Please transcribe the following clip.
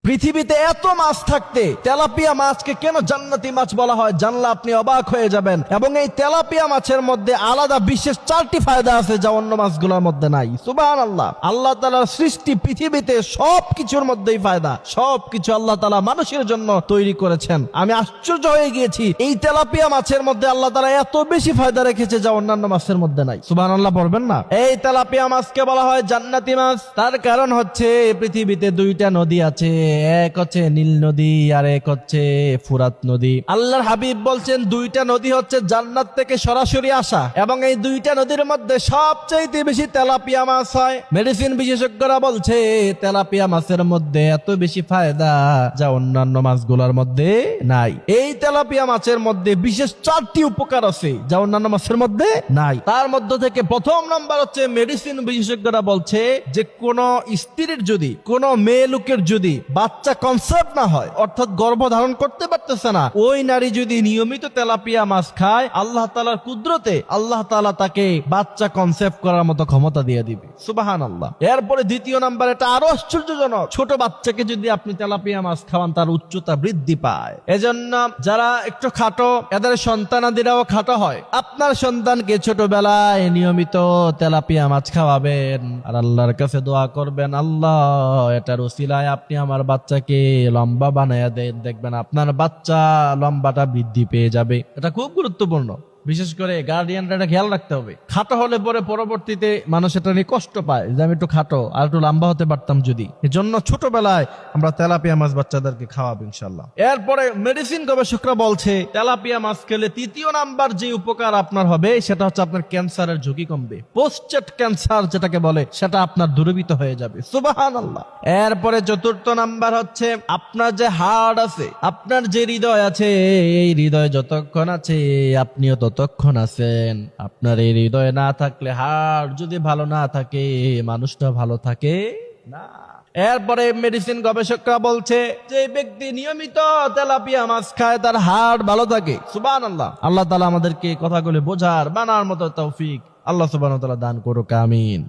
পৃথিবীতে এত মাছ থাকতে তেলাপিয়া মাছকে কেন জান্নাতি মাছ বলা হয় জানলে আপনি অবাক হয়ে যাবেন। এবং এই তেলাপিয়া মাছের মধ্যে আলাদা বিশেষ 4টি ফায়দা আছে যা অন্য মাছগুলোর মধ্যে নাই। সুবহানাল্লাহ। আল্লাহ তাআলার সৃষ্টি পৃথিবীতে সবকিছুর মধ্যেই ফায়দা, সবকিছু আল্লাহ তাআলা মানুষের জন্য তৈরি করেছেন। আমি আশ্চর্য হয়ে গিয়েছি এই তেলাপিয়া মাছের মধ্যে আল্লাহ তাআলা এত বেশি ফায়দা রেখেছে যা অন্যান্য মাছের মধ্যে নাই। সুবহানাল্লাহ পড়বেন না? এই তেলাপিয়া মাছকে বলা হয় জান্নাতি মাছ। তার কারণ হচ্ছে পৃথিবীতে 2টা নদী আছে, এক হচ্ছে নীল নদী আর এক হচ্ছে ফুরাত নদী। আল্লাহর হাবিব বলছেন 2টা নদী হচ্ছে জান্নাত থেকে সরাসরি আসা, এবং এই 2টা নদীর মধ্যে সবচেয়ে বেশি তেলাপিয়া মাছ হয়। মেডিসিন বিশেষজ্ঞরা বলছে তেলাপিয়া মাছের মধ্যে এত বেশি ফায়দা যা অন্যান্য মাছগুলোর মধ্যে নাই। এই তেলাপিয়া মাছের মধ্যে বিশেষ 4টি উপকার আছে যা অন্যান্য মাছের মধ্যে নাই। তার মধ্য থেকে প্রথম নাম্বার হচ্ছে মেডিসিন বিশেষজ্ঞরা বলছে যে কোন স্ত্রীর যদি কোন মেয়ে লোকের যদি বাচ্চা কনসেপ্ট না হয়, অর্থাৎ গর্ভধারণ করতে পারতেছে না, ওই নারী যদি নিয়মিত তেলাপিয়া মাছ খায় আল্লাহ তাআলার কুদরতে আল্লাহ তাআলা তাকে বাচ্চা কনসেপ্ট করার মতো ক্ষমতা দিয়ে দিবে। সুবহানাল্লাহ। এরপরে দ্বিতীয় নাম্বার, এটা আরো আশ্চর্যজনক, ছোট বাচ্চাকে যদি আপনি তেলাপিয়া মাছ খাওয়ান তার উচ্চতা বৃদ্ধি পায়। এজন্য যারা একটু খাটো এদের সন্তানাদিরাও খাটো হয়। আপনার সন্তানকে ছোটবেলায় নিয়মিত তেলাপিয়া মাছ খাওয়াবেন আর আল্লাহর কাছে দোয়া করবেন, আল্লাহ এটার উসিলায় আপনি আমার বাচ্চাকে লম্বা বানায়া দেন, দেখবেন আপনার বাচ্চা লম্বাটা বৃদ্ধি পেয়ে যাবে। এটা খুব গুরুত্বপূর্ণ। বিশেষ করে গার্ডিয়ানরা এটা খেয়াল রাখতে হবে। খাটো হলে পরে পরবর্তীতে মানুষ এটা নিয়ে কষ্ট পায় যে আমি একটু খাটো আর একটু লম্বা হতে পারতাম যদি। এজন্য ছোটবেলায় আমরা তেলাপিয়া মাছ বাচ্চাদেরকে খাওয়াবো ইনশাআল্লাহ। এরপরে মেডিসিন গবেষকরা বলছে তেলাপিয়া মাছ খেলে তৃতীয় নাম্বার যে উপকার আপনার হবে সেটা হচ্ছে আপনার ক্যান্সারের ঝুঁকি কমবে। পোস্টেট ক্যান্সার যেটাকে বলে সেটা আপনার দূরীভূত হয়ে যাবে। সুবহানাল্লাহ। এরপরে চতুর্থ নাম্বার হচ্ছে আপনার যে হার্ট আছে, আপনার যে হৃদয় আছে, এই হৃদয় যতক্ষণ আছে আপনিও ততক্ষণ আছেন। আপনার এই হৃদয় না থাকলে, হার্ট যদি ভালো না থাকে, মানুষটা ভালো থাকে না। এরপরে মেডিসিন গবেষকরা বলছে যে ব্যক্তি নিয়মিত তেলাপিয়া মাছ খায় তার হার্ট ভালো থাকে। সুবহানাল্লাহ। আল্লাহ তাআলা আমাদেরকে কথাগুলো বোঝার মানার মতো তৌফিক আল্লাহ সুবহানাহু ওয়া তাআলা দান করুক। আমিন।